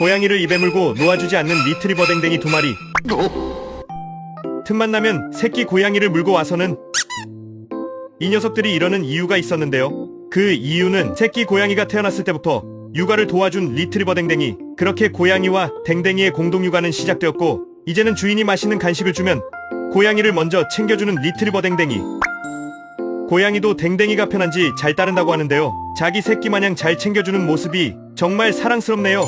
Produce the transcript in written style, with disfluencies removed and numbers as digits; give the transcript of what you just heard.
고양이를 입에 물고 놓아주지 않는 리트리버 댕댕이 2마리. 틈만 나면 새끼 고양이를 물고 와서는 이 녀석들이 이러는 이유가 있었는데요. 그 이유는 새끼 고양이가 태어났을 때부터 육아를 도와준 리트리버 댕댕이, 그렇게 고양이와 댕댕이의 공동 육아는 시작되었고, 이제는 주인이 맛있는 간식을 주면 고양이를 먼저 챙겨주는 리트리버 댕댕이. 고양이도 댕댕이가 편한지 잘 따른다고 하는데요. 자기 새끼 마냥 잘 챙겨주는 모습이 정말 사랑스럽네요.